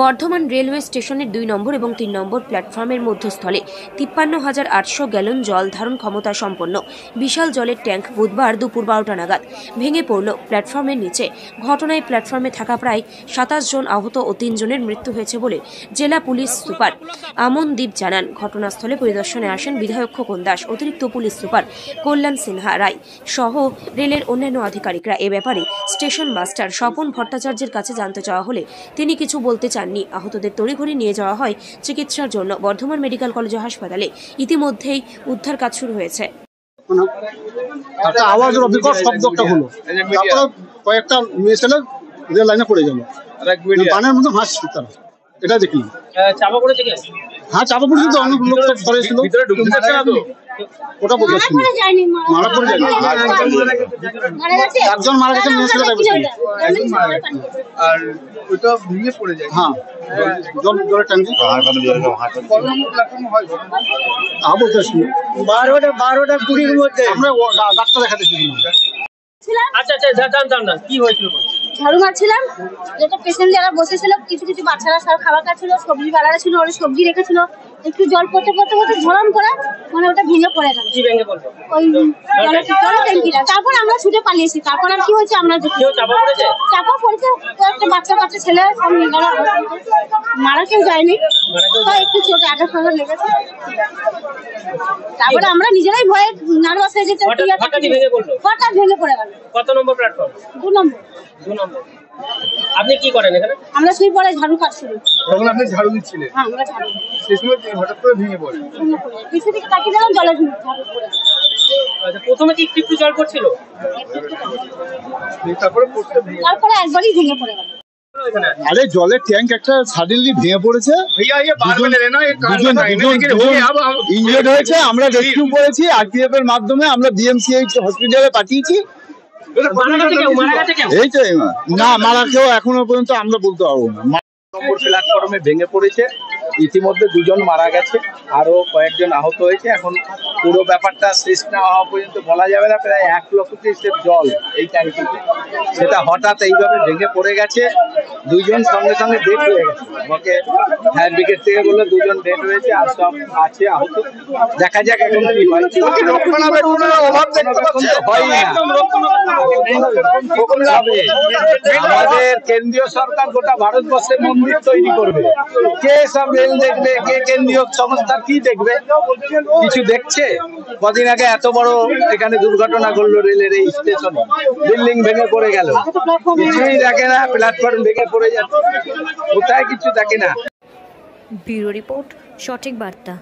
Bardhaman railway স্টেশনের 2 নম্বর এবং 3 নম্বর প্ল্যাটফর্মের মধ্যস্থলে 53,800 গ্যালন জল ধারণ ক্ষমতা সম্পন্ন বিশাল জলের ট্যাঙ্ক বুধবার দুপুর 12টা নাগাদ ভেঙে পড়ল প্ল্যাটফর্মের নিচে। ঘটনায় প্ল্যাটফর্মে থাকা প্রায় 27 জন আহত ও 3 জনের মৃত্যু হয়েছে বলে জেলা পুলিশ সুপার আমনদীপ জানান। ঘটনাস্থলে পরিদর্শনে আসেন বিধায়ক খোকন দাস, অতিরিক্ত পুলিশ সুপার কল্যাণ সিনহা রায় সহ রেলের অন্যান্য আধিকারিকরা। এ ব্যাপারে স্টেশন মাস্টার স্বপন ভট্টাচার্যের কাছে জানতে চাওয়া হলে তিনি কিছু বলতে চাননি। আহতদের তড়িঘড়ি নিয়ে যাওয়া হয় চিকিৎসার জন্য বর্ধমান মেডিকেল কলেজ হাসপাতালে। ইতিমধ্যেই উদ্ধার কাজ শুরু হয়েছে। একটা আওয়াজের অবিকট শব্দ একটা হলো, তারপরে কয়েকটা মেয়ে ছেলে রেল লাইনে পড়ে গেল, বানের মধ্যে ভাসছে তারা। এটা দেখলাম। চাপা পড়েছে কি? হ্যাঁ, চাপা পড়েছে তো, অনেক লোক সব ধরে ছিল। ভিতরে ঢুকতে পারছে না তো? ওটা বলতে পারছি না। মারা পড়ে যায়নি, চারজন মারা গেছে, মেয়ে ছেলে আর ওটা ভেঙে পড়ে যায়। হ্যাঁ, জলের ট্যাঙ্কি বলতে পারছি না। 12টা 20-র মধ্যে আমরা ডাক্তার দেখাতে এসেছিলাম। আচ্ছা আচ্ছা, জান কি হয়েছিল? ঝাড়ু মারছিলাম, যেটা পেশেন্ট যারা বসেছিল, কিছু কিছু বাচ্চারা সব খাবার খাচ্ছিল, সবজি বাড়ারা ছিল, ওরা সবজি রেখেছিল। একটু জল পড়তে পড়তে পড়তে ঝরম করে মানে ওটা ভেঙে পড়ে গেল। কি ভেঙে পড়লো? ওই ট্যাঙ্কিটা। তারপর আমরা ছুটে পালিয়েছি। তারপর আর কি হয়েছে আমরা দেখি। চাপা পড়েছে? চাপা পড়েছে একটা বাচ্চা ছেলে, সব মেয়েরা। মারা কেউ যায়নি, একটু চোখে আঘাত ফাঘাত লেগেছে। তারপরে আমরা নিজেরাই ভয়ে নার্ভাস হয়ে যেতে হঠাৎ ভেঙে পড়লো। হঠাৎ ভেঙে পড়ে গেল। কত নম্বর প্ল্যাটফর্ম? 2 নম্বর। 2 নম্বর। আপনি কি করেন এখানে? আমরা শুয়ে পড়ে ঝাড়ু কাটছিলাম। তখন আপনি ঝাড়ু দিচ্ছিলেন? হ্যাঁ, আমরা ঝাড়ু। সেই সময় হঠাৎ করে ভেঙে পড়ে। কিছু দিকে তাকিয়ে দিলাম, জলে ঝাড়ু পড়ে। আচ্ছা, প্রথমে কি একটু জল পড়ছিল? তারপরে একবারই ভেঙে পড়ে গেল। আরে জলের ট্যাঙ্ক একটা সাডেনলি ভেঙে পড়েছে, ইনজিওর্ড হয়েছে। আমরা রেস্কিউ করেছি আরপিএফ এর মাধ্যমে, আমরা বিএমসিএইচ হসপিটালে পাঠিয়েছি। এই তো না, মারা কেউ এখনো পর্যন্ত আমরা বলতে পারবো না। নম্বর প্ল্যাটফর্মে ভেঙে পড়েছে, ইতিমধ্যে 2 জন মারা গেছে, আরো কয়েকজন আহত হয়েছে। এখন পুরো ব্যাপারটা শেষ না হওয়া পর্যন্ত বলা যাবে না। প্রায় 1 লক্ষ কিউসেক জল এই ট্যাঙ্কিতে, সেটা হঠাৎ এইভাবে ভেঙে পড়ে গেছে। 2 জন সঙ্গে সঙ্গে ডেড হয়ে গেছে। আমাকে ফায়ার ব্রিগেড থেকে বললো 2 জন ডেড হয়েছে, আর সব আছে আহত। দেখা যাক এখন কি হয়। আমাদের কেন্দ্রীয় সরকার গোটা ভারতবর্ষে মন্দির তৈরি করবে, কে সব রেল দেখবে, কে কেন্দ্রীয় সংস্থা কি দেখবে? কিছু দেখছে? কদিন আগে এত বড় এখানে দুর্ঘটনা ঘটলো রেলের এই স্টেশনে, বিল্ডিং ভেঙে পড়ে গেল, কিছুই দেখে না। প্ল্যাটফর্ম ভেঙে পড়ে যাচ্ছে, কোথায় কিছু দেখে না। ব্যুরো রিপোর্ট, সঠিক বার্তা।